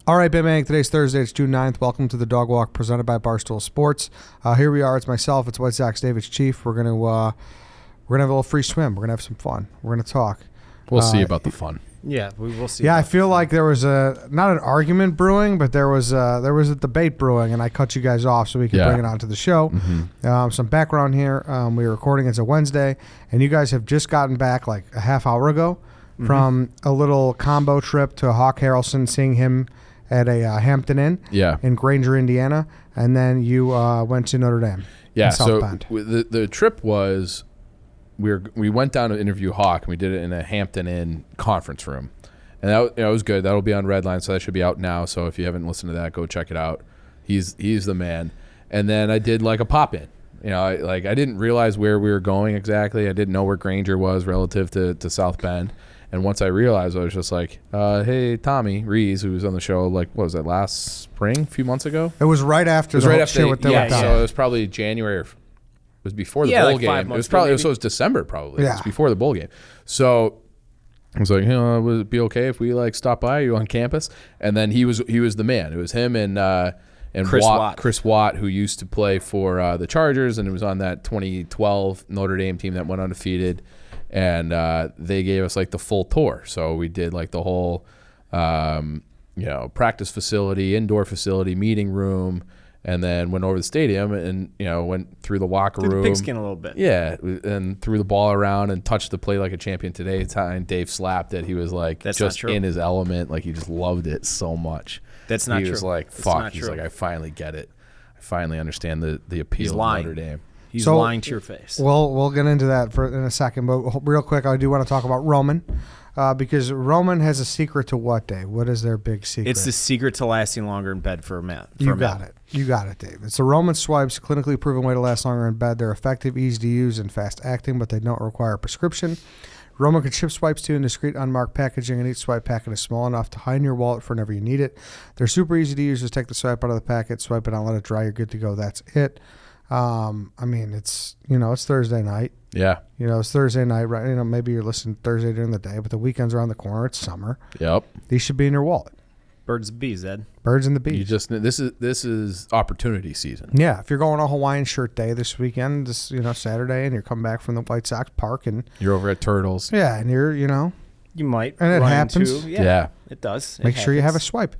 All right, Big today's Thursday. It's June 9th. Welcome to the Dog Walk presented by Barstool Sports. Here we are. It's myself. It's White Sox Dave. It's Chief. We're gonna have a little free swim. We're gonna have some fun. We're gonna talk. We'll see about the fun. Yeah, we will see. Yeah, I feel like there was not an argument brewing, but there was a debate brewing, and I cut you guys off so we could bring it onto the show. Mm-hmm. Some background here. We were recording. It's a Wednesday, and you guys have just gotten back like a half hour ago from a little combo trip to Hawk Harrelson, seeing him at a Hampton Inn in Granger, Indiana, and then you went to Notre Dame in South Bend. The trip was we went down to interview Hawk, and we did it in a Hampton Inn conference room, and that was good. That'll be on Redline, so that should be out now. So if you haven't listened to that, go check it out. He's the man. And then I did like a pop-in. I didn't realize where we were going exactly. I didn't know where Granger was relative to South Bend. And once I realized, I was just like, hey, Tommy Rees, who was on the show, like, what was that, last spring, a few months ago? It was right after so it was probably January or it was before the bowl game. It was probably, so it was December probably. Yeah. It was before the bowl game. So I was like, would it be okay if we like stop by you on campus? And then he was the man. It was him and Chris Watt, who used to play for the Chargers, and it was on that 2012 Notre Dame team that went undefeated. And they gave us like the full tour. So we did like the whole, practice facility, indoor facility, meeting room, and then went over to the stadium and, went through the locker room. Through the pigskin a little bit. Yeah, and threw the ball around and touched the play like a champion today. Time Dave slapped it. He was like just in his element. Like he just loved it so much. That's not true. He was like, fuck. He's like, I finally get it. I finally understand the appeal of Notre Dame. He's lying to your face. We'll get into that in a second, but real quick, I do want to talk about Roman because Roman has a secret to what, Dave? What is their big secret? It's the secret to lasting longer in bed for a man. You got it, Dave. It's the Roman swipes, clinically proven way to last longer in bed. They're effective, easy to use, and fast acting, but they don't require a prescription. Roman can ship swipes to you in discreet, unmarked packaging, and each swipe packet is small enough to hide in your wallet for whenever you need it. They're super easy to use. Just take the swipe out of the packet, swipe it out, let it dry. You're good to go. That's it. It's it's Thursday night. Yeah. It's Thursday night, right? Maybe you're listening Thursday during the day, but the weekend's around the corner. It's summer. Yep. These should be in your wallet. Birds and bees, Ed. Birds and the bees. This is opportunity season. Yeah. If you're going on Hawaiian shirt day this weekend, Saturday, and you're coming back from the White Sox park and you're over at Turtles. Yeah, and you're you might, and it happens. Yeah, it does. Make sure you have a swipe.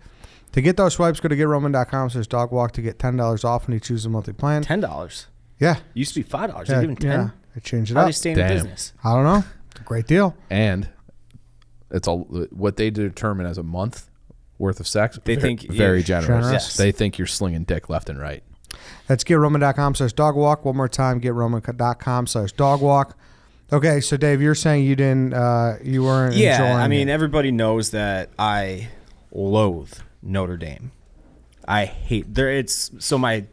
To get those swipes, go to GetRoman.com/dogwalk to get $10 off when you choose a monthly plan. $10? Yeah. Used to be $5. They give them $10? Yeah. They changed it How up. How do they stay in business? I don't know. It's a great deal. And it's what they determine as a month worth of sex. They think very generous. Yes. They think you're slinging dick left and right. That's GetRoman.com/dogwalk. One more time, GetRoman.com/dogwalk. Okay, so Dave, you're saying you weren't enjoying it. Everybody knows that I loathe Notre Dame. I hate my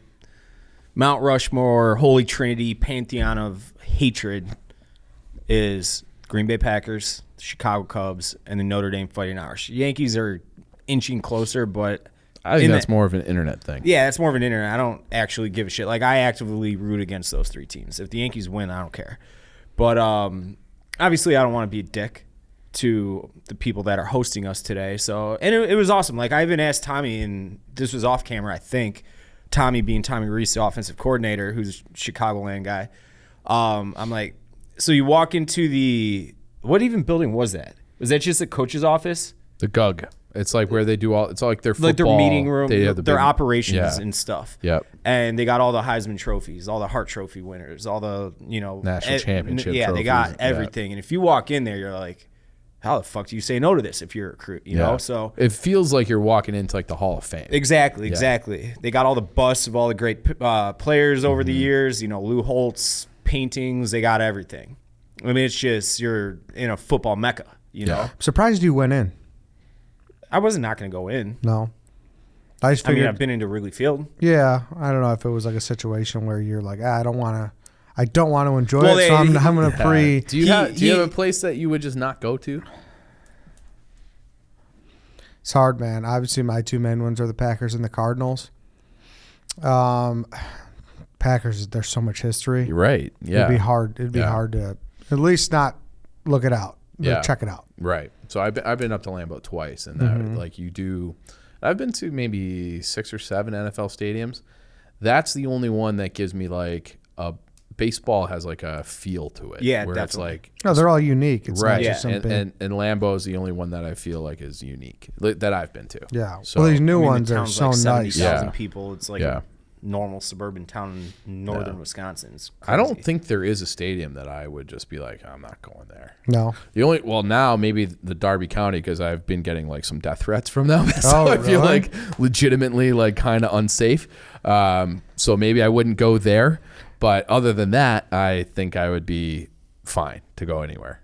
Mount Rushmore, Holy Trinity, pantheon of hatred is Green Bay Packers, Chicago Cubs, and the Notre Dame Fighting Irish. Yankees are inching closer, but I think that's more of an internet thing. Yeah, that's more of an internet. I don't actually give a shit. Like, I actively root against those three teams. If the Yankees win, I don't care. But obviously, I don't want to be a dick to the people that are hosting us today. So, and it was awesome. Like, I even asked Tommy, and this was off camera, I think. Tommy being Tommy Rees, the offensive coordinator, who's a Chicagoland guy. I'm like, so you walk into what even building was that? Was that just a coach's office? The GUG. It's like where they do it's like their football. Like their meeting room, their operations yeah. and stuff. Yep. And they got all the Heisman trophies, all the Hart Trophy winners, all the, national championship yeah, trophies. They got everything. Yeah. And if you walk in there, you're like, how the fuck do you say no to this if you're a recruit, you know? So it feels like you're walking into like the Hall of Fame. Exactly. They got all the busts of all the great players over the years, Lou Holtz, paintings, they got everything. I mean, it's just, you're in a football mecca, you know? I'm surprised you went in. I wasn't not going to go in. No. I just figured, I've been into Wrigley Field. Yeah. I don't know if it was like a situation where you're like, I don't want to enjoy it, so I'm going to pre. Do you have a place that you would just not go to? It's hard, man. Obviously, my two main ones are the Packers and the Cardinals. Packers, there's so much history. You're right. Yeah. It'd be hard. It'd be hard to at least not look it out. Check it out. Right. So I've been up to Lambeau twice, and that, like you do. I've been to maybe 6 or 7 NFL stadiums. That's the only one that gives me like a baseball has like a feel to it. Yeah, where definitely. It's like No, they're all unique. It's right. not just some big. And Lambeau is the only one that I feel like is unique that I've been to. Yeah. So, Well, these new I mean, ones the are town's so like nice. 70,000 Yeah. people. It's like Yeah. a normal suburban town in northern Wisconsin. It's crazy. I don't think there is a stadium that I would just be like, I'm not going there. No. Now maybe the Darby County, because I've been getting like some death threats from them. So Oh, I feel really? like legitimately like kind of unsafe. So maybe I wouldn't go there. But other than that, I think I would be fine to go anywhere.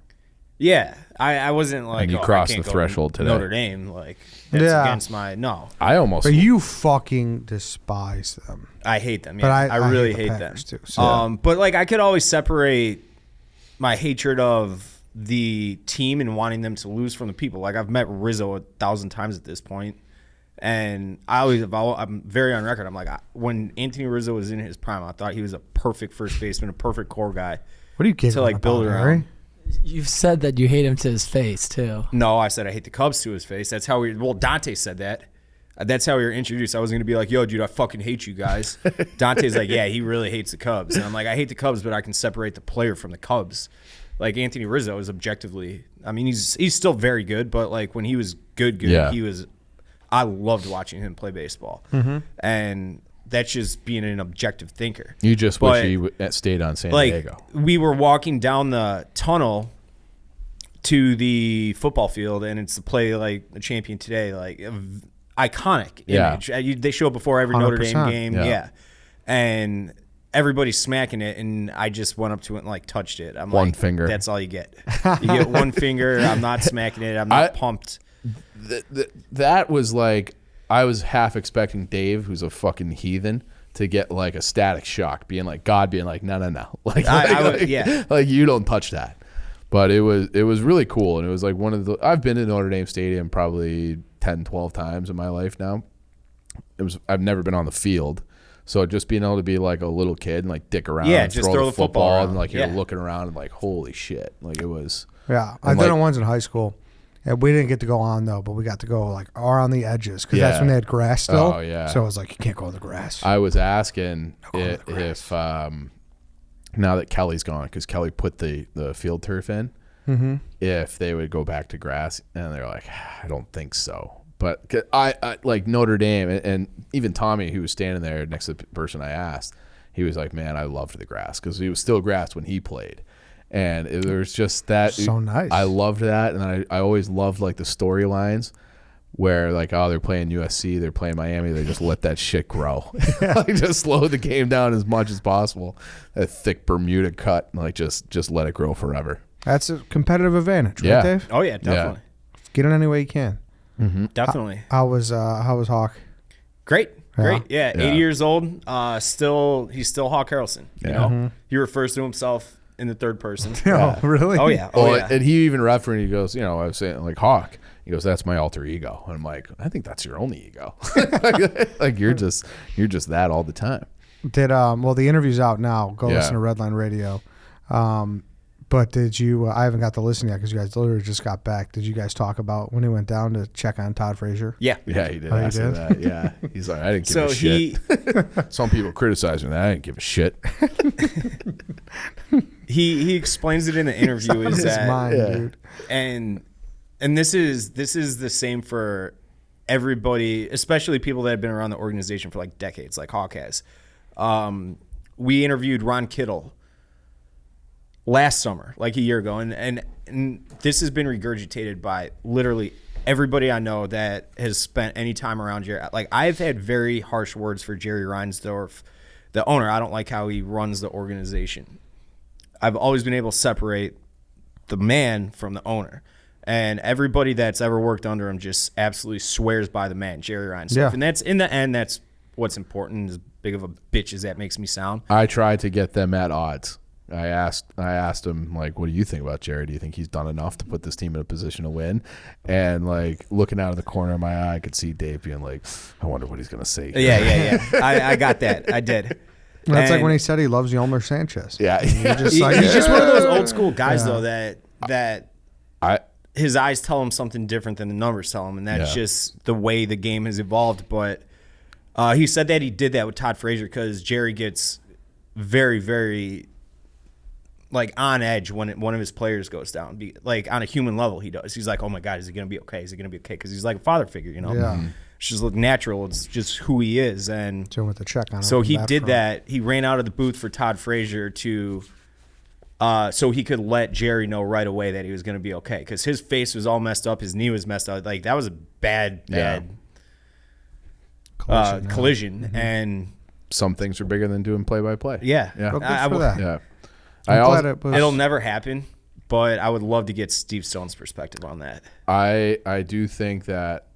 Yeah, I wasn't like, And you I crossed can't the go threshold today. Notre Dame, like that's Yeah. against my no. I almost But you fucking despise them. I hate them. But Yeah, I really hate the hate them Packers too, so. But like I could always separate my hatred of the team and wanting them to lose from the people. Like I've met Rizzo 1,000 times at this point, and I'm very on record. I'm like, when Anthony Rizzo was in his prime, I thought he was a perfect first baseman, a perfect core guy What are you kidding to like build about, around. Harry? You've said that you hate him to his face too. No, I said I hate the Cubs to his face. That's how Dante said that. That's how we were introduced. I was going to be like, yo, dude, I fucking hate you guys. Dante's like, yeah, he really hates the Cubs. And I'm like, I hate the Cubs, but I can separate the player from the Cubs. Like Anthony Rizzo is objectively, I mean, he's still very good, but like when he was good, Yeah. I loved watching him play baseball. Mm-hmm. And that's just being an objective thinker. You just But, wish you stayed on San like, Diego. we were walking down the tunnel to the football field, and it's to play like the champion today, like iconic Yeah. image. They show it before every Notre Dame 100%. game, Yeah. and everybody's smacking it, and I just went up to it and like touched it. I'm One like, finger. That's all you get. You get one finger. I'm not smacking it. I'm not pumped. That was like, I was half expecting Dave, who's a fucking heathen, to get like a static shock, being like God, being like, no, like, Yeah. like you don't touch that. But it was really cool, and it was like one of the. I've been to Notre Dame Stadium probably 10, 12 times in my life now. I've never been on the field, so just being able to be like a little kid and like dick around, Yeah, and just throw the football around. and like you're Yeah. looking around and like holy shit, like it was. Yeah, I And, did like- it once in high school. And we didn't get to go on though, but we got to go like around the edges because that's Yeah. when they had grass still. Oh, yeah. So it was like you can't go in the grass. I was asking going to the if now that Kelly's gone, because Kelly put the field turf in, Mm-hmm. if they would go back to grass, and they're like, I don't think so. But 'cause I like Notre Dame, and even Tommy, who was standing there next to the person I asked, he was like, man, I loved the grass because he was still grass when he played. And there was just that. So nice. I loved that, and I always loved like the storylines where like, oh, they're playing USC, they're playing Miami, they just let that shit grow. Like just slow the game down as much as possible. That thick Bermuda cut, like just let it grow forever. That's a competitive advantage, right, Yeah. Dave? Oh yeah, definitely, Get it any way you can. definitely. How was Hawk? Great. Yeah. Yeah, 80 Yeah. years old. He's still Hawk Harrelson. You Yeah. know, he refers to himself in the third person. Oh, really? Oh yeah. Oh, Oh yeah. and he even referenced, he goes, I was saying like Hawk. He goes, that's my alter ego. And I'm like, I think that's your only ego. Like you're just that all the time. Did well the interview's out now. Go Yeah. listen to Redline Radio. But did you? I haven't got to listen yet because you guys literally just got back. Did you guys talk about when he went down to check on Todd Frazier? Yeah. Yeah, he did. Oh, you ask me did? that. Yeah. He's like, I didn't give So a shit. Some people criticize me that. I didn't give a shit. he explains it in the interview is His that mind, yeah. dude. and this is the same for everybody, especially people that have been around the organization for like decades, like Hawk has. We interviewed Ron Kittle last summer, like a year ago, and this has been regurgitated by literally everybody I know that has spent any time around Jerry. Like I've had very harsh words for Jerry Reinsdorf, the owner. I don't like how he runs the organization. I've always been able to separate the man from the owner. And everybody that's ever worked under him just absolutely swears by the man, Jerry Reinsdorf. Yeah. And that's, in the end, that's what's important, as big of a bitch as that makes me sound. I tried to get them at odds. I asked him, like, what do you think about Jerry? Do you think he's done enough to put this team in a position to win? And, like, looking out of the corner of my eye, I could see Dave being like, I wonder what he's going to say. Yeah. I got that. I did. That's like And when he said he loves Yelmer Sanchez. Yeah. You're just he's like, just one of those old school guys, Yeah. though, that his eyes tell him something different than the numbers tell him, and that's just the way the game has evolved. But he said that he did that with Todd Frazier because Jerry gets very, very like on edge when one of his players goes down. Like on a human level, he does. He's like, oh my God, is he gonna be okay? Is he gonna be okay? Because he's like a father figure, you know. Yeah. It's just look natural. It's just who he is, and Doing with the check on him so from he that did front. that. He ran out of the booth for Todd Frazier to. So he could let Jerry know right away that he was going to be okay because his face was all messed up, his knee was messed up. Like that was a bad collision. And some things are bigger than doing play-by-play. yeah, Well, good I for would- that. Yeah. I'm glad it was- it'll never happen. But I would love to get Steve Stone's perspective on that. I do think that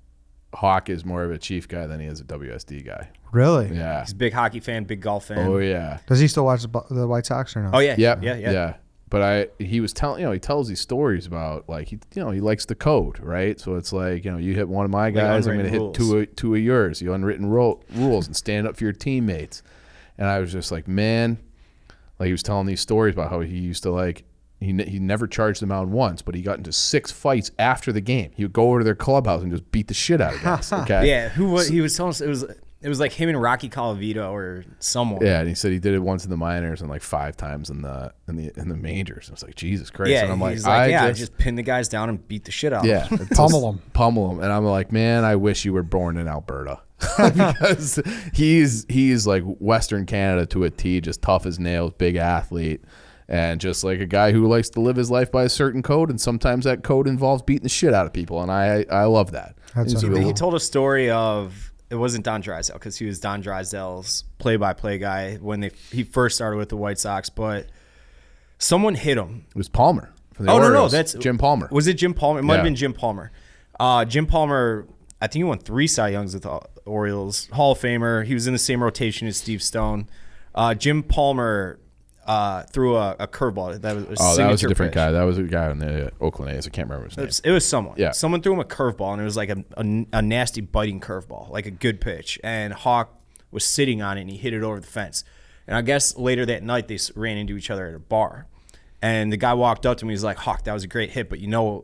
Hawk is more of a Chief guy than he is a WSD guy. Really? Yeah. He's a big hockey fan, big golf fan. Oh yeah. Does he still watch the White Sox or no? Oh yeah, Yep. yeah. But he was telling, he tells these stories about like he likes the code, right? So it's like, you hit one of my guys, I'm going to hit two of yours. You unwritten rules and stand up for your teammates. And I was just like, man, like he was telling these stories about how he used to like he never charged them out once, but he got into 6 fights after the game. He would go over to their clubhouse and just beat the shit out of guys. Okay. Yeah, he was telling us it was like him and Rocky Colavito or someone. Yeah, and he said he did it once in the minors and like 5 times in the majors. I was like, Jesus Christ. Yeah, and I'm like, he's like, I I just pin the guys down and beat the shit out yeah, of them. Pummel them. And I'm like, man, I wish you were born in Alberta because he's like Western Canada to a T, just tough as nails, big athlete, and just like a guy who likes to live his life by a certain code, and sometimes that code involves beating the shit out of people, and I love that. That's He told a story of, it wasn't Don Drysdale because he was Don Drysdale's play-by-play guy when he first started with the White Sox, but someone hit him. It was Palmer from the Oh, no, Orioles. that's Jim Palmer. Was it Jim Palmer? It might have Yeah. been Jim Palmer. Jim Palmer, I think he won 3 Cy Youngs with the Orioles. Hall of Famer. He was in the same rotation as Steve Stone. Jim Palmer threw a curveball. That was a Oh, that was a different pitch. guy. That was a guy on the Oakland A's. I can't remember his name. It was someone. Yeah. Someone threw him a curveball, and it was like a nasty biting curveball, like a good pitch. And Hawk was sitting on it, and he hit it over the fence. And I guess later that night, they ran into each other at a bar. And the guy walked up to me. He's like, Hawk, that was a great hit, but you know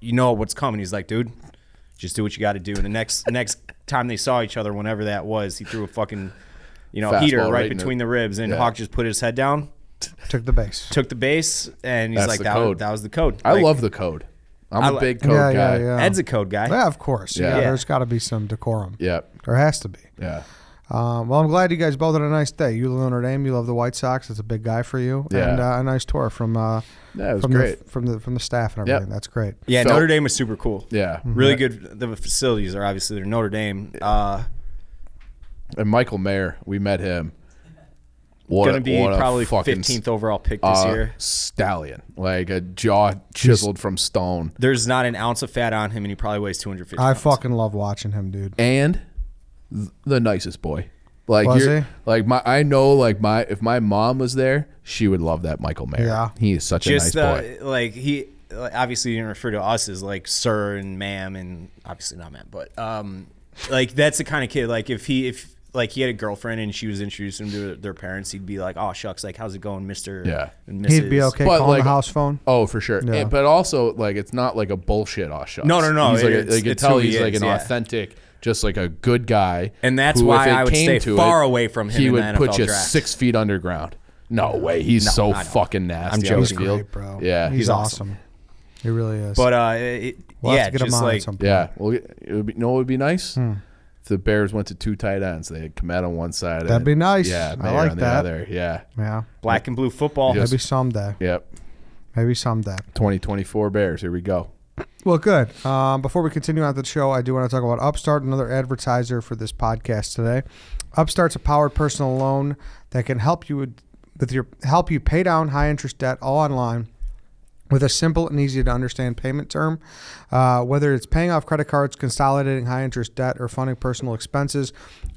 what's coming. He's like, dude, just do what you got to do. And the next time they saw each other, whenever that was, he threw a fucking Fastball heater right in between the- the ribs, and Yeah. Hawk just put his head down, Took the base. took the base, and he's That's like, the that code. was the code. I Like, love the code. I'm a big code Yeah, guy. yeah. Ed's a code guy. Yeah, of course. Yeah. Yeah, there's got to be some decorum. Yep. There has to be. Yeah. Well, I'm glad you guys both had a nice day. You love Notre Dame. You love the White Sox. It's a big guy for you. Yeah. And a nice tour from Yeah, it was from great. from the staff and Yep. everything. That's great. Yeah, Felt- Notre Dame was super cool. Yeah. Really Yeah. good. The facilities are obviously they're Notre Dame. And Michael Mayer, we met him. Going to be what a probably fucking 15th overall pick this year. Stallion. Like a jaw chiseled from stone. There's not an ounce of fat on him, and he probably weighs 250 I pounds. fucking love watching him, dude. And the nicest boy. Like Was you're, he? like I know like if my mom was there, she would love that Michael Mayer. Yeah. He is such a Just nice boy. like he obviously didn't refer to us as like sir and ma'am, and obviously not ma'am, but like that's the kind of kid. Like if he had a girlfriend and she was introducing him to their parents, he'd be like, "Oh shucks, like how's it going, Mister?" Yeah. and Mrs.? He'd be okay But, calling like- the house phone. Oh, for sure. Yeah. But also, like, it's not like a bullshit shucks. No. He's like, It's- you can it's tell who he he's like is, an yeah. authentic, just like a good guy. And that's who, why if it I would came stay to far it, away from him He in would the put NFL you draft. 6 feet underground. No way. He's so I know. fucking nasty. I'm on the joking. He's field. great, bro. Yeah. he's awesome. He really is. But we'll have to get him just on like at some point. Yeah. Well, it would be, what would be nice? If the Bears went to 2 tight ends. They had Komet on one side. That'd be nice. Yeah. I Mayer like on that. the other. Yeah. Yeah, black and blue football. Yes. maybe someday. Yep. Maybe someday. 2024 Bears. Here we go. Well, good. Before we continue on the show, I do want to talk about Upstart, another advertiser for this podcast today. Upstart's a powered personal loan that can help you help you pay down high interest debt all online with a simple and easy to understand payment term. Whether it's paying off credit cards, consolidating high interest debt, or funding personal expenses,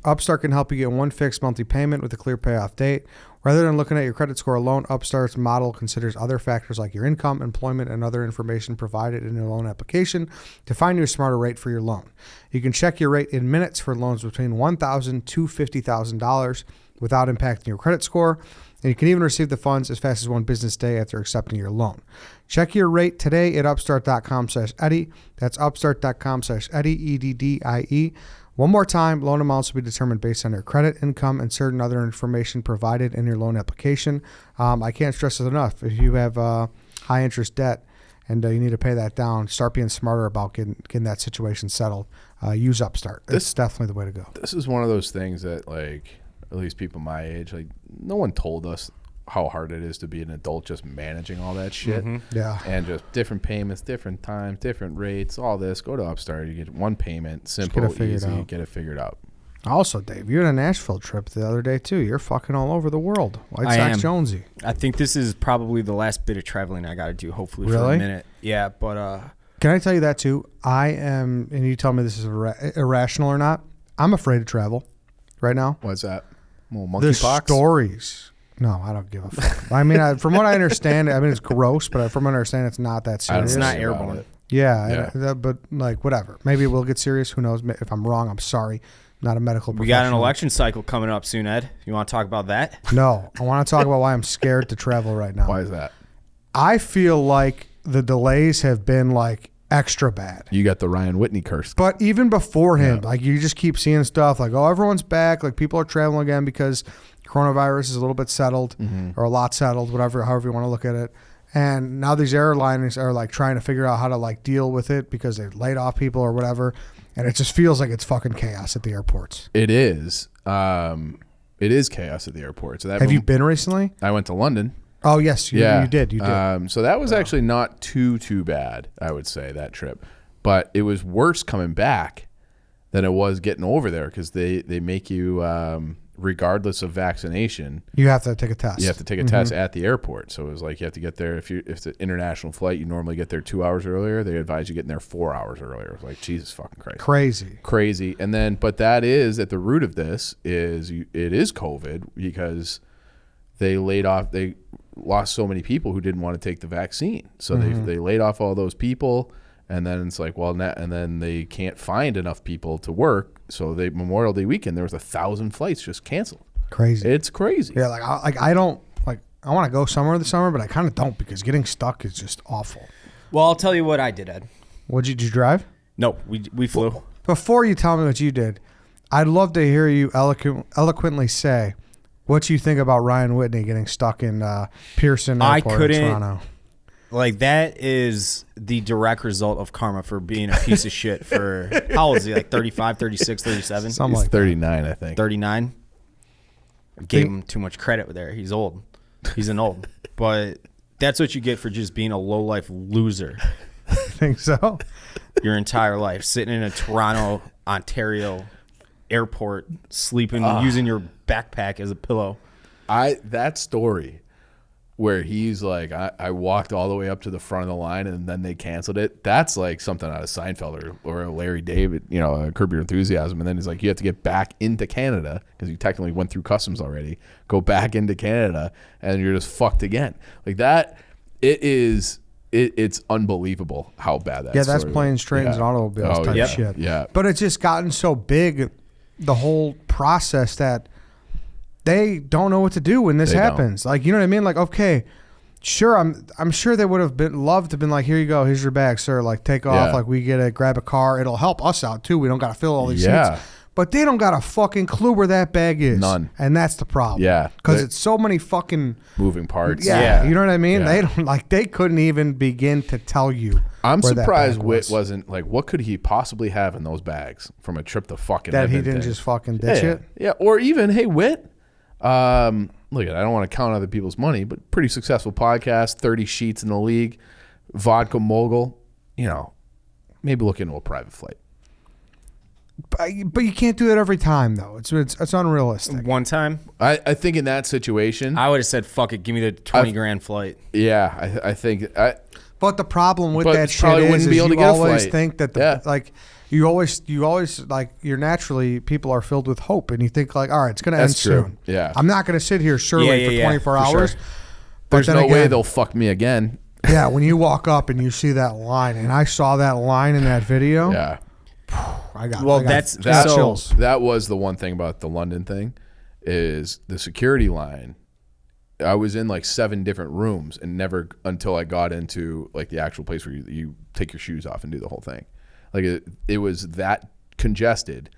Upstart can help you get one fixed monthly payment with a clear payoff date. Rather than looking at your credit score alone, Upstart's model considers other factors like your income, employment, and other information provided in your loan application to find you a smarter rate for your loan. You can check your rate in minutes for loans between $1,000 to $50,000. without impacting your credit score. And you can even receive the funds as fast as 1 business day after accepting your loan. Check your rate today at upstart.com/Eddie. That's upstart.com/Eddie, EDDIE. One more time, loan amounts will be determined based on your credit, income, and certain other information provided in your loan application. I can't stress it enough. If you have high interest debt and you need to pay that down, start being smarter about getting that situation settled. Use Upstart. It's definitely the way to go. This is one of those things that, like, at least people my age, like, no one told us how hard it is to be an adult just managing all that shit. Yeah. And just different payments, different times, different rates, all this. Go to Upstart. You get one payment, simple, easy, get it figured out. Also, Dave, you're on a Nashville trip the other day, too. You're fucking all over the world. White Sox Jonesy. I think this is probably the last bit of traveling I got to do, hopefully, for a minute. Yeah, but... Can I tell you that, too? I am, and you tell me this is irrational or not, I'm afraid to travel right now. What's that? Well, The monkeypox? stories. No, I don't give a fuck. I mean, from what I understand, I mean, it's gross, but from what I understand, it's not that serious. It's not airborne. Yeah. But, like, whatever. Maybe we'll get serious. Who knows? If I'm wrong, I'm sorry. Not a medical professional. We got an election cycle coming up soon, Ed. You want to talk about that? No. I want to talk about why I'm scared to travel right now. Why is that? I feel like the delays have been, like, extra bad. You got the Ryan Whitney curse. But even before him, like, you just keep seeing stuff like, oh, everyone's back. Like, people are traveling again because coronavirus is a little bit settled or a lot settled, whatever, however you want to look at it. And now these airlines are, like, trying to figure out how to, like, deal with it because they laid off people or whatever. And it just feels like it's fucking chaos at the airports. It is. It is chaos at the airports. So Have you been recently? I went to London. Oh, yes. You did. You did. So that was actually not too bad, I would say, that trip. But it was worse coming back than it was getting over there because they make you, regardless of vaccination, you have to take a test. You have to take a test at the airport. So it was like you have to get there. If it's an international flight, you normally get there 2 hours earlier. They advise you getting there 4 hours earlier. It was like, Jesus fucking Christ. Crazy. And then, but that is at the root of this it is COVID because they lost so many people who didn't want to take the vaccine. So they laid off all those people. And then it's like, and then they can't find enough people to work. So Memorial Day weekend, there was 1,000 flights just canceled. Crazy. It's crazy. Yeah, I don't I want to go somewhere this summer, but I kind of don't because getting stuck is just awful. Well, I'll tell you what I did, Ed. Did you drive? No, we flew. Well, before you tell me what you did, I'd love to hear you eloquently say what you think about Ryan Whitney getting stuck in Pearson Airport in Toronto. Like, that is the direct result of karma for being a piece of shit for, how old is he, like 35, 36, 37? Something He's like 39, I think. 39? Gave him too much credit there. He's old. He's an old. But that's what you get for just being a low-life loser. I think so. Your entire life. Sitting in a Toronto, Ontario airport, sleeping, using your backpack as a pillow. That story where he's like, I walked all the way up to the front of the line and then they canceled it. That's like something out of Seinfeld or Larry David, Curb Your Enthusiasm. And then he's like, you have to get back into Canada because you technically went through customs already. Go back into Canada and you're just fucked again. Like that, it's unbelievable how bad that is. Yeah, that's planes, trains, and automobiles type shit. Yeah. But it's just gotten so big, the whole process, that they don't know what to do when this happens. Like, you know what I mean? Like, okay, sure, I'm sure they would have loved to have been like, here you go, here's your bag, sir. Like, take off. Like, we grab a car. It'll help us out too. We don't got to fill all these seats. But they don't got a fucking clue where that bag is. None. And that's the problem. Yeah. Because it's so many fucking moving parts. Yeah. You know what I mean? They don't they couldn't even begin to tell you. I'm surprised Whit wasn't like, what could he possibly have in those bags from a trip to fucking that Edmonton? He didn't just fucking ditch it? Yeah. Or even, hey, Whit, look, I don't want to count other people's money, but pretty successful podcast, 30 sheets in the league, vodka mogul, maybe look into a private flight. But you can't do that every time, though. It's unrealistic. One time, I think in that situation, I would have said, "Fuck it, give me the 20 grand flight." Yeah, I think. But the problem with that shit is you always think that you always like, you're naturally, people are filled with hope, and you think like, all right, it's gonna end soon. Yeah, I'm not gonna sit here for 24 hours. Sure. There's no way they'll fuck me again. Yeah, when you walk up and you see that line, and I saw that line in that video. Yeah. I got that was the one thing about the London thing is the security line. I was in like 7 different rooms and never until I got into like the actual place where you take your shoes off and do the whole thing. Like it was that congested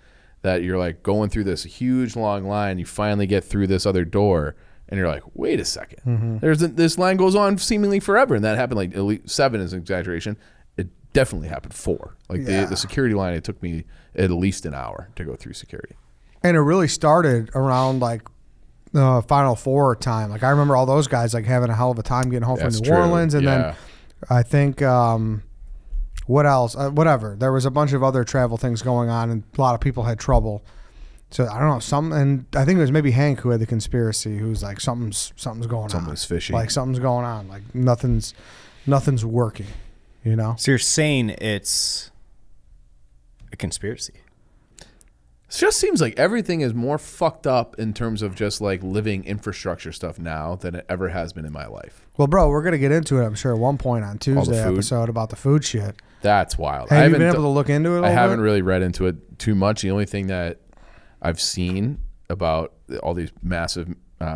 that you're like going through this huge long line. You finally get through this other door and you're like, wait a second. This line goes on seemingly forever. And that happened like at least 7 is an exaggeration. It definitely happened 4. Like the security line, it took me at least an hour to go through security. And it really started around like the Final Four time. Like I remember all those guys like having a hell of a time getting home from New Orleans, and then I think what else? Whatever. There was a bunch of other travel things going on, and a lot of people had trouble. So I don't know. And I think it was maybe Hank who had the conspiracy, who's like something's going on. Something's fishy. Like something's going on. Like nothing's working. You know. So you're saying it's a conspiracy? It just seems like everything is more fucked up in terms of just like living infrastructure stuff now than it ever has been in my life. Well, bro, we're going to get into it, I'm sure, at one point on Tuesday episode about the food shit. That's wild. Have you been able to look into it? I haven't really read into it too much. The only thing that I've seen about all these massive,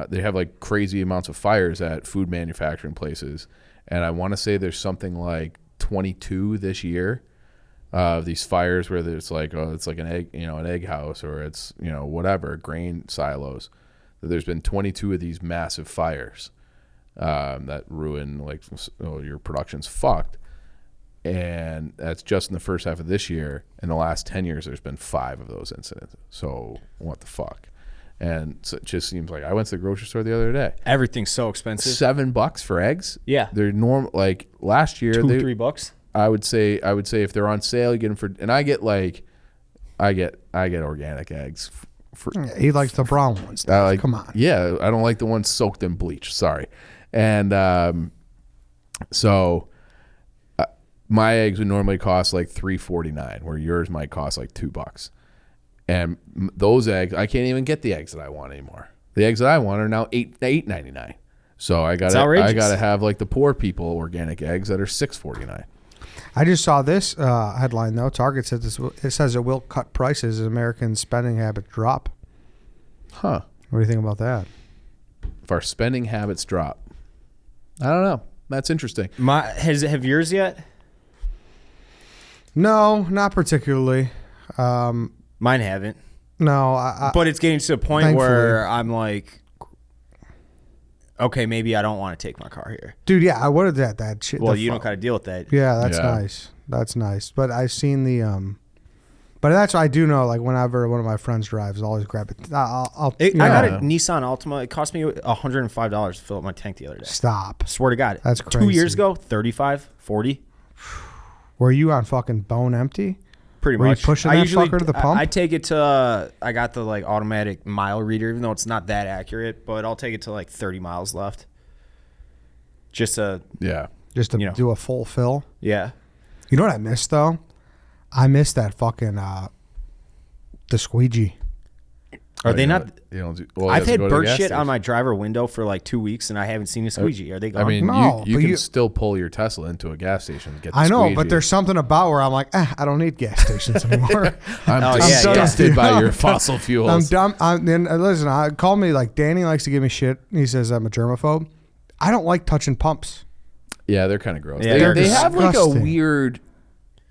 they have like crazy amounts of fires at food manufacturing places. And I want to say there's something like 22 this year. These fires where it's like an egg, an egg house, or it's whatever, grain silos. There's been 22 of these massive fires that ruin your production's fucked, and that's just in the first half of this year. In the last 10 years, there's been 5 of those incidents. So what the fuck? And so it just seems like I went to the grocery store the other day. Everything's so expensive. $7 for eggs. Yeah, they're normal. Like last year, $2-3. I would say if they're on sale, you get them for, and I get organic eggs. He likes the brown ones. Come on. Yeah, I don't like the ones soaked in bleach. Sorry, and so my eggs would normally cost like $3.49, where yours might cost like $2. And those eggs, I can't even get the eggs that I want anymore. The eggs that I want are now $8.99. So I gotta have like the poor people organic eggs that are $6.49. I just saw this headline though. Target said this. It says it will cut prices as American spending habits drop. Huh? What do you think about that? If our spending habits drop, I don't know. That's interesting. Have yours yet? No, not particularly. Mine haven't. No, but it's getting to the point thankfully. where I'm like, okay, maybe I don't want to take my car here. Dude, yeah, I would have that shit. Well, you don't got to deal with that. Yeah, that's nice. That's nice. But I've seen the but that's I do know. Like whenever one of my friends drives, I'll always grab it. I got a Nissan Altima. It cost me $105 to fill up my tank the other day. Stop. Swear to God. That's crazy. 2 years ago, $35, $40. Were you on fucking bone empty? Pretty Were much. you pushing that fucker to the pump? I take it to. I got the like automatic mile reader, even though it's not that accurate. But I'll take it to like 30 miles left. Just to do a full fill. Yeah. You know what I miss though? I miss that fucking the squeegee. Are they not? I've had bird shit station on my driver window for like 2 weeks, and I haven't seen a squeegee. Are they gone? I mean, No, you but can still pull your Tesla into a gas station and get the I know, squeegee. but there's something about where I'm like, I don't need gas stations anymore. I'm disgusted by your fossil fuels. I'm dumb. Listen, call me like Danny likes to give me shit. He says I'm a germaphobe. I don't like touching pumps. Yeah, they're kind of gross. Yeah, they have like a disgusting. weird,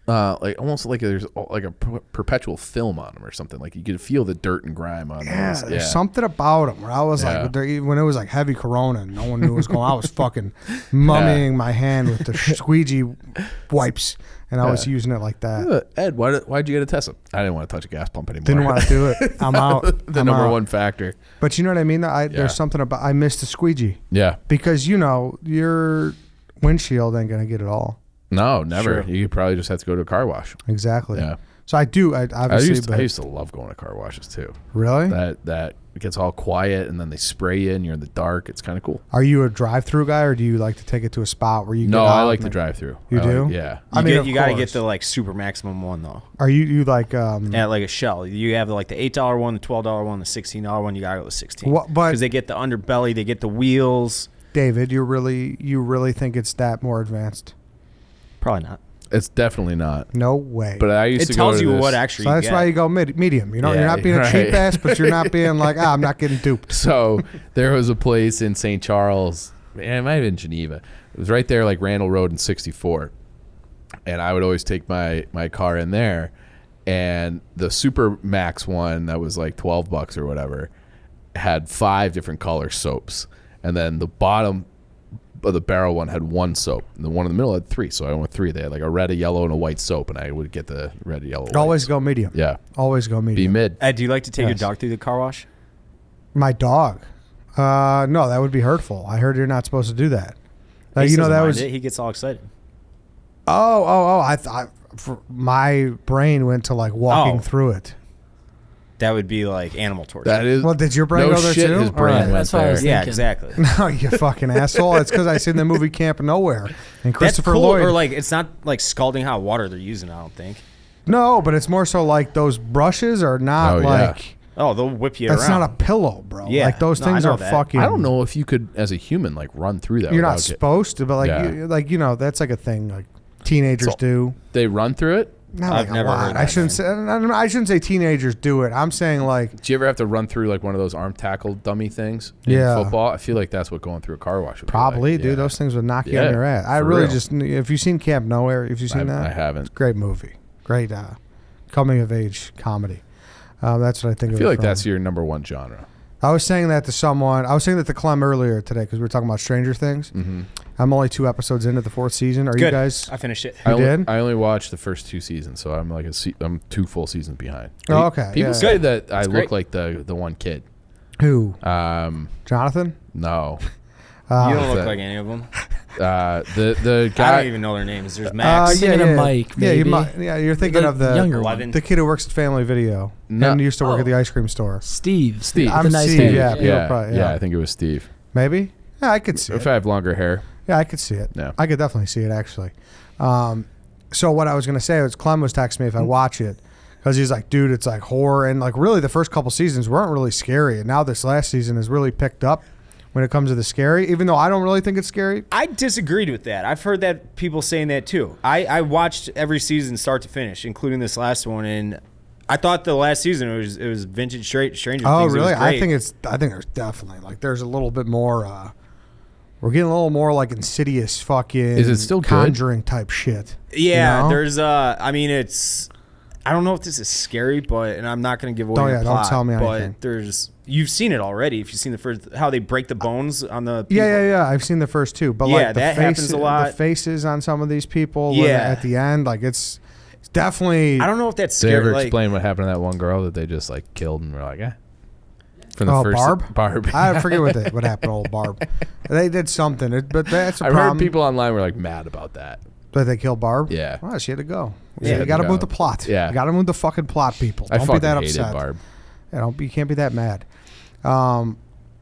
like almost like there's like a perpetual film on them or something. Like you could feel the dirt and grime on Yeah, those. there's something about them where I was like, when it was like heavy Corona and no one knew what was going on, I was fucking mummying my hand with the squeegee wipes, and I was using it like that. Ed, why'd you get a Tesla? I didn't want to touch a gas pump anymore. Didn't want to do it. I'm out. The number one factor. But you know what I mean? There's something about I miss the squeegee. Yeah. Because your windshield ain't gonna get it all. No, never. Sure. You probably just have to go to a car wash. Exactly. Yeah. So I do. I used to love going to car washes too. Really? That it gets all quiet and then they spray you and you're in the dark. It's kind of cool. Are you a drive-through guy or do you like to take it to a spot where you? No, get out I like the drive-through. You do? Yeah. You got to get the like super maximum one though. Are you like at like a Shell? You have like the $8 one, the $12 one, the $16 one. You got to go to 16. But because they get the underbelly, they get the wheels. David, you really think it's that more advanced? Probably not. It's definitely not. No way. But I used It to go tells to you this. what actually. So that's why you go medium. You know, you're not being a cheap ass, but you're not being like, I'm not getting duped. So there was a place in St. Charles. Man, it might have been Geneva. It was right there, like Randall Road and 64. And I would always take my car in there. And the Super Max one that was like $12 or whatever had 5 different color soaps. And then the bottom of the barrel one had 1 soap. And the one in the middle had 3. So I went with 3. They had like a red, a yellow, and a white soap. And I would get the red, yellow, white. Always go medium. Yeah. Always go medium. Be mid. Do you like to take your dog through the car wash? My dog? No, that would be hurtful. I heard you're not supposed to do that. He You know, doesn't that mind was. it. He gets all excited. I thought my brain went to like walking through it. That would be like animal torture. That is. Well, did your brain no go there shit, too? his brain All went That's what I was there. yeah, thinking. exactly. No, you fucking asshole. It's because I seen the movie Camp Nowhere and That's Christopher cool. Lloyd. Or like, it's not like scalding hot water they're using. I don't think. No, but it's more so like those brushes are not Oh, yeah. like. Oh, they'll whip you That's around. not a pillow, bro. Yeah. Like those No, I things know are that. fucking. I don't know if you could, as a human, like run through that. You're not without supposed to, but like, Yeah. that's like a thing like teenagers So- do. They run through it. Not I've like a never lot. heard I that shouldn't say. I shouldn't say teenagers do it. I'm saying like. Do you ever have to run through like one of those arm tackle dummy things in Yeah. football? I feel like that's what going through a car wash would Probably, be like. dude. Yeah. Those things would knock you Yeah, on your ass. I for really real. just. If you've seen Camp Nowhere, if you've seen that, I haven't. great movie, great coming of age comedy. That's what I think. I of feel it like from. that's your number one genre. I was saying that to someone. I was saying that to Clem earlier today because we were talking about Stranger Things. Mm-hmm. I'm only 2 episodes into the 4th season. Are Good. you guys? I finished it. You did? I only watched the first 2 seasons, so I'm like I'm 2 full seasons behind. Oh, okay. People Yeah. say that I great. look like the one kid. Who? No. Jonathan? You don't look that- like any of them. The I guy. don't even know their names. There's Max. Thinking of Mike, Yeah, you maybe. might, yeah, you're thinking The of the younger one. 11. the kid who works at Family Video No. and used to work at the ice cream store. Steve. Steve. The I'm nice Steve, dude. yeah. Yeah, probably- yeah, yeah. I think it was Steve. Maybe. Yeah, I could see If it. I have longer hair. Yeah, I could see it. Yeah. I could definitely see it actually. So what I was gonna say was Clem was texting me if I watch it because he's like, dude, it's like horror and like really the first couple seasons weren't really scary and now this last season has really picked up when it comes to the scary. Even though I don't really think it's scary. I disagreed with that. I've heard that people saying that too. I watched every season start to finish, including this last one, and I thought the last season it was vintage Stranger Things. Oh It was really? great. I think there's definitely like there's a little bit more. We're getting a little more like Insidious, fucking. Is it still good? Conjuring type shit? Yeah, you know? there's I mean it's I don't know if this is scary, but and I'm not going to give away Oh, the yeah, don't plot, tell me but anything. there's you've seen it already if you've seen the first how they break the bones on the people. Yeah. I've seen the first 2, but Yeah, like the that happens a lot. The faces on some of these people. Yeah. At the end, like it's definitely. I don't know if that's Did they scary. ever Like, explain what happened to that one girl that they just like killed and were like, eh? From the first Barb. Barb. I forget what happened to old Barb. They did something, but that's a I've problem. heard people online were like mad about that. That they killed Barb. Yeah. Well, she had to go. She Yeah, had you got to to move go. the plot. Yeah. You got to move the fucking plot, people. I Don't fucking be that hated upset. Barb. Yeah, you can't be that mad.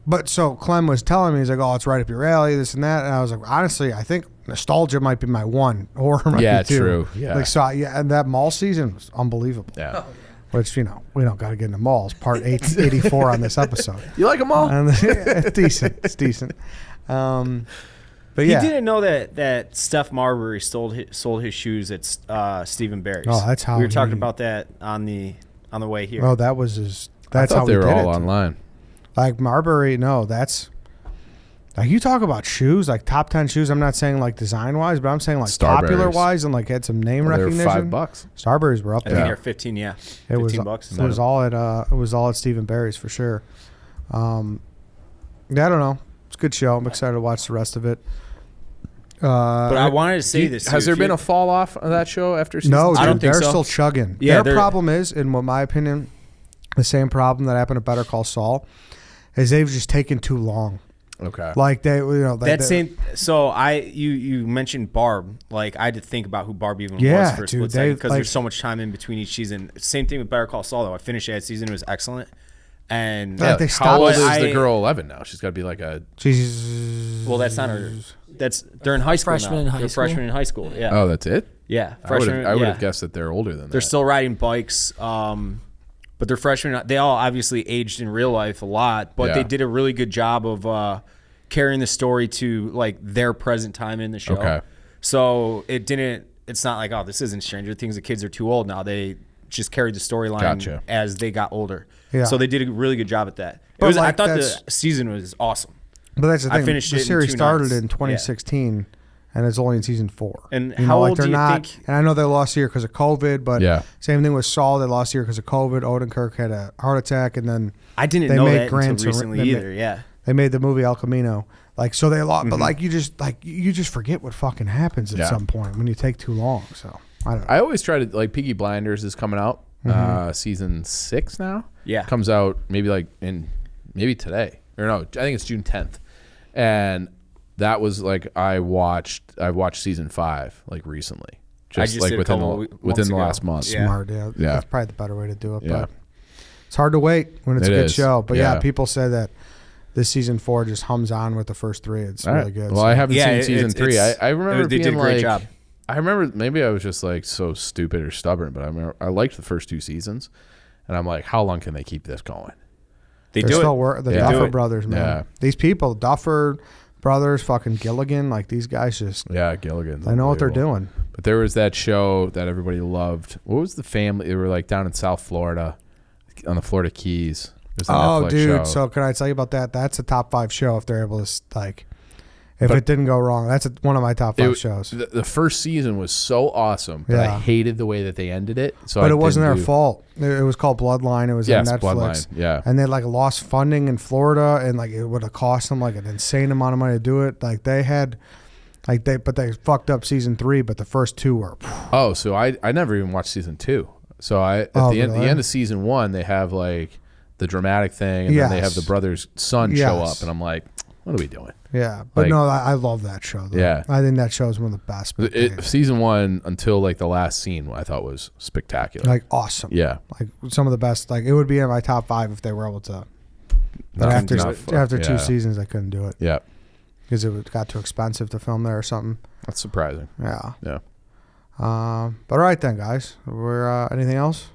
But so Clem was telling me, he's like, oh, it's right up your alley, this and that. And I was like, honestly, I think nostalgia might be my one. Horror might Yeah, be two. true. Yeah. Like, so, yeah, and that mall season was unbelievable. Yeah. Which, we don't got to get into malls. Part 84 on this episode. You like them all? And it's decent. It's decent. But yeah. He didn't know that Steph Marbury sold his shoes at Stephen Barry's. Oh, that's how we were talking he- about that on the way here. Oh, that was his. I That's thought how they we were did all it. online. Like Marbury, no, that's like you talk about shoes, like top 10 shoes. I'm not saying like design wise, but I'm saying like popular Starburys. wise and like had some name They were recognition. $5. Starburys were up I there. think they're 15. Yeah, It was 15 bucks. It was all at Stephen Barry's for sure. Yeah, I don't know. It's a good show. I'm excited to watch the rest of it. But I wanted to say this. Has too. there If been you- a fall off of that show after season No, two? dude, I don't think they're so. still chugging. Yeah, Their they're- problem is, in my opinion, the same problem that happened to Better Call Saul, is they've just taken too long. Okay. Like they, that same. So you mentioned Barb. Like I had to think about who Barb even Yeah, was for a dude, split second they, because like- there's so much time in between each season. Same thing with Better Call Saul though. I finished that season. It was excellent. And Yeah, they How stopped- old is I- the girl 11 now? She's got to be like a... She's well, that's not her. They're in high school Freshman now. in high They're school? freshmen in high school. Yeah. Oh, that's it? Yeah. I would Freshman. have guessed that they're older than They're that. still riding bikes, but they're freshmen. They all obviously aged in real life a lot, but Yeah. they did a really good job of carrying the story to like their present time in the show. Okay. So it didn't. it's not like, oh, this isn't Stranger Things. The kids are too old now. They just carried the storyline as they got older. Yeah. So they did a really good job at that. But I thought the season was awesome. But that's the thing. I finished the it in series 2 started nights. in 2016, and it's only in season 4. And how old do you think? And I know they lost a year because of COVID, but Yeah. same thing with Saul. They lost a year because of COVID. Odenkirk had a heart attack, and then I didn't they know made that Gran until recently either. Yeah. They made the movie El Camino. Like, so they lost, but like you just forget what fucking happens at some point when you take too long. So I don't know. I always try to, like, Peaky Blinders is coming out, season 6 now. Yeah. Comes out maybe today, or no, I think it's June 10th, and that was like I watched season 5 like recently, just like within the last month. Smart, yeah. That's probably the better way to do it. Yeah. But it's hard to wait when it's a good show. But yeah, people say that this season 4 just hums on with the first 3. It's really good. Well, so. I haven't seen season 3. I remember they being did a great like, job. I remember maybe I was just like so stupid or stubborn, but I remember I liked the first 2 seasons, and I'm like, how long can they keep this going? They're still the Duffer Brothers, man. Yeah. These people, Duffer Brothers, fucking Gilligan, like these guys just Gilligan. They know what they're doing. But there was that show that everybody loved. What was the family? They were like down in South Florida, on the Florida Keys. It was a Netflix show. So can I tell you about that? That's a top 5 show if they're able to, like, if it didn't go wrong. That's one of my top 5 shows. The first season was so awesome, but I hated the way that they ended it. But it wasn't their fault. It was called Bloodline. It was on Netflix. Bloodline. Yeah. And they like lost funding in Florida, and like it would have cost them like an insane amount of money to do it. Like they had, but they fucked up season 3, but the first 2 were. Oh, so I never even watched season 2. So at the end of season 1, they have like the dramatic thing, and then they have the brother's son show up, and I'm like, what are we doing? Yeah, but no, I love that show, though. Yeah. I think that show is one of the best. Season 1 until like the last scene, I thought was spectacular. Like awesome. Yeah. Like some of the best. Like it would be in my top 5 if they were able to. But after 2 seasons, I couldn't do it. Yeah. Because it got too expensive to film there or something. That's surprising. Yeah. Yeah. But all right then, guys. We're anything else?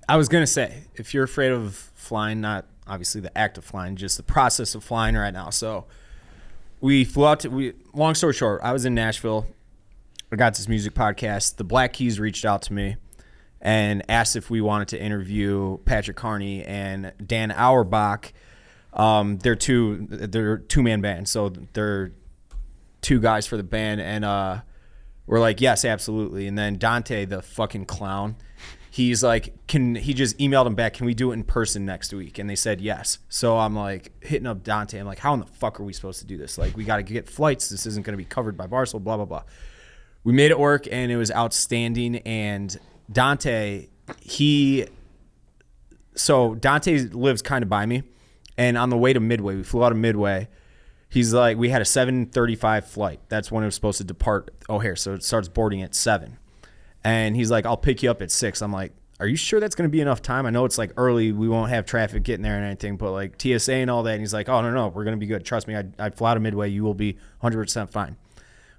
I was gonna say, if you're afraid of flying, not obviously the act of flying, just the process of flying right now. So we flew out long story short, I was in Nashville. I got this music podcast. The Black Keys reached out to me and asked if we wanted to interview Patrick Carney and Dan Auerbach. They're two-man band, so they're 2 guys for the band, and we're like, yes, absolutely. And then Dante, the fucking clown, he's like, he just emailed him back, can we do it in person next week? And they said yes. So I'm like hitting up Dante. I'm like, how in the fuck are we supposed to do this? Like, we got to get flights. This isn't going to be covered by Barstool, blah, blah, blah. We made it work, and it was outstanding. And Dante, Dante lives kind of by me. And on the way to Midway, we flew out of Midway. He's like, we had a 7:35 flight. That's when it was supposed to depart O'Hare. So it starts boarding at 7. And he's like, I'll pick you up at 6. I'm like, are you sure that's going to be enough time? I know it's like early. We won't have traffic getting there and anything, but like TSA and all that. And he's like, oh, no, we're going to be good. Trust me, I'd fly to Midway. You will be 100% fine.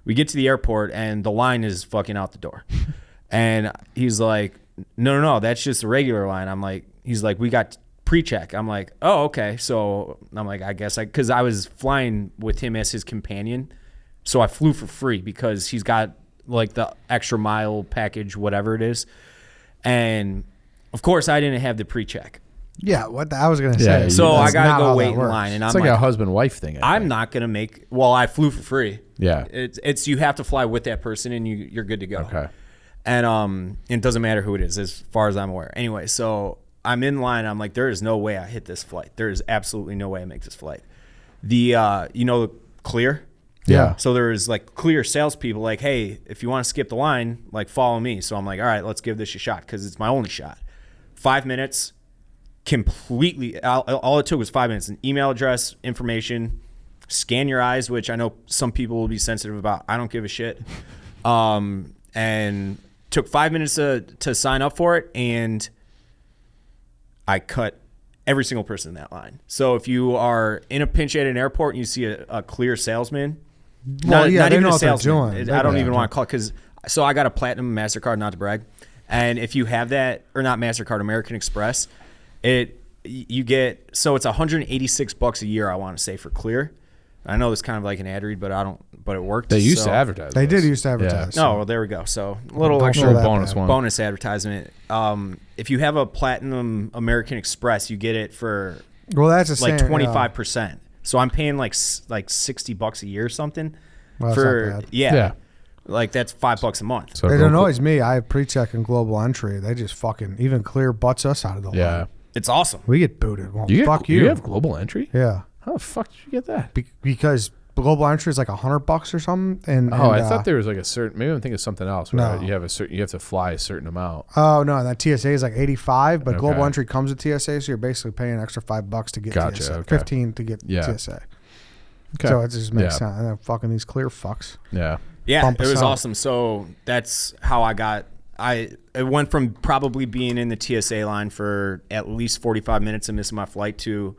We get to the airport, and the line is fucking out the door. And he's like, no, that's just a regular line. I'm like, he's like, we got pre-check. I'm like, oh, okay. So I'm like, I guess because I was flying with him as his companion. So I flew for free because he's got like the extra mile package, whatever it is. And of course I didn't have the pre-check. Yeah, I was gonna say. So I gotta go wait in line, and it's I'm like a husband-wife thing. I'm not gonna make. Well, I flew for free. Yeah, it's you have to fly with that person, and you're good to go. Okay. And it doesn't matter who it is, as far as I'm aware. Anyway, so I'm in line. I'm like, there is no way I hit this flight. There is absolutely no way I make this flight. The Clear. Yeah. So there was like Clear salespeople like, hey, if you want to skip the line, like follow me. So I'm like, all right, let's give this a shot because it's my only shot. 5 minutes, completely. All it took was 5 minutes. An email address, information, scan your eyes, which I know some people will be sensitive about. I don't give a shit. And took 5 minutes to sign up for it, and I cut every single person in that line. So if you are in a pinch at an airport and you see a Clear salesman, not even a salesman. I don't even want to call it because so I got a platinum MasterCard, not to brag. And if you have that, or not MasterCard, American Express, you get, so it's $186 a year, I want to say, for Clear. I know it's kind of like an ad read, but but it worked. They used to advertise. They those. did used to advertise. No, well, there we go. So a little Don't extra feel that bonus bad. one. bonus advertisement. If you have a Platinum American Express, you get it for Well, that's a like saying, 25%. So I'm paying like $60 a year or something Well, that's for not bad. Yeah. like that's $5 a month. So It go- annoys me. I have pre-check and global entry. They just fucking even clear butts us out of the Yeah. line. It's awesome. We get booted. Well, You fuck you you. have global entry? Yeah. How the fuck did you get that? Because global entry is like $100 or something. And I thought there was like a certain. Maybe I'm thinking of something else. Where No. you have a certain. You have to fly a certain amount. Oh no, that TSA is like 85, but global Okay. entry comes with TSA, so you're basically paying an extra $5 to get Gotcha, TSA, okay. 15 to get Yeah. TSA. Okay. So it just makes Yeah. sense. And then fucking these clear fucks. Yeah. Yeah, Bump it us was out. awesome. So that's how I got. It went from probably being in the TSA line for at least 45 minutes and missing my flight to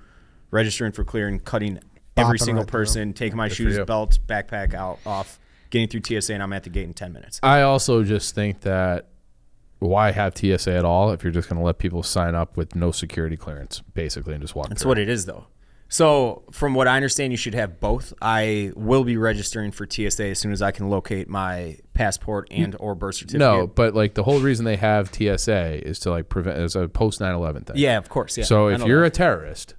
registering for clear and cutting every Bopping single right through. person, taking my Good for shoes, you. belt, backpack off, getting through TSA, and I'm at the gate in 10 minutes. I also just think that why have TSA at all if you're just going to let people sign up with no security clearance, basically, and just walk That's through? what it is, though. So from what I understand, you should have both. I will be registering for TSA as soon as I can locate my passport and or birth certificate. No, but like the whole reason they have TSA is to like prevent as a post 9/11 thing. Yeah, of course. Yeah. So I if know you're that. a terrorist,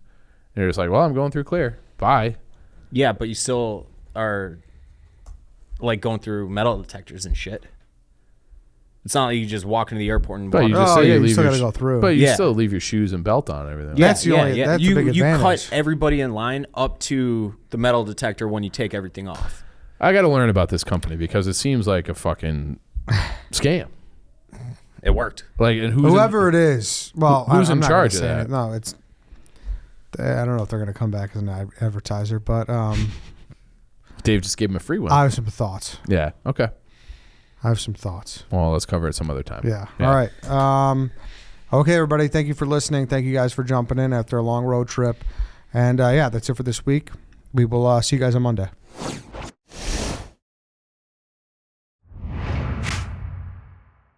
and you're just like, well, I'm going through clear. Bye. Yeah, but you still are like going through metal detectors and shit. It's not like you just walk into the airport and But walk. you just Oh, say yeah, you you leave still your gotta go through. But you Yeah. still leave your shoes and belt on and everything. Yeah, That's the only- that's the you big you cut advantage. everybody in line up to the metal detector when you take everything off. I got to learn about this company because it seems like a fucking scam. It worked. Like, and Whoever it is, well, Who's I'm in not charge gonna of say that? it. No, it's. I don't know if they're going to come back as an advertiser, but Dave just gave him a free one. I have some thoughts. Yeah. Okay. I have some thoughts. Well, let's cover it some other time. Yeah. All right. Okay, everybody. Thank you for listening. Thank you guys for jumping in after a long road trip. And yeah, that's it for this week. We will see you guys on Monday.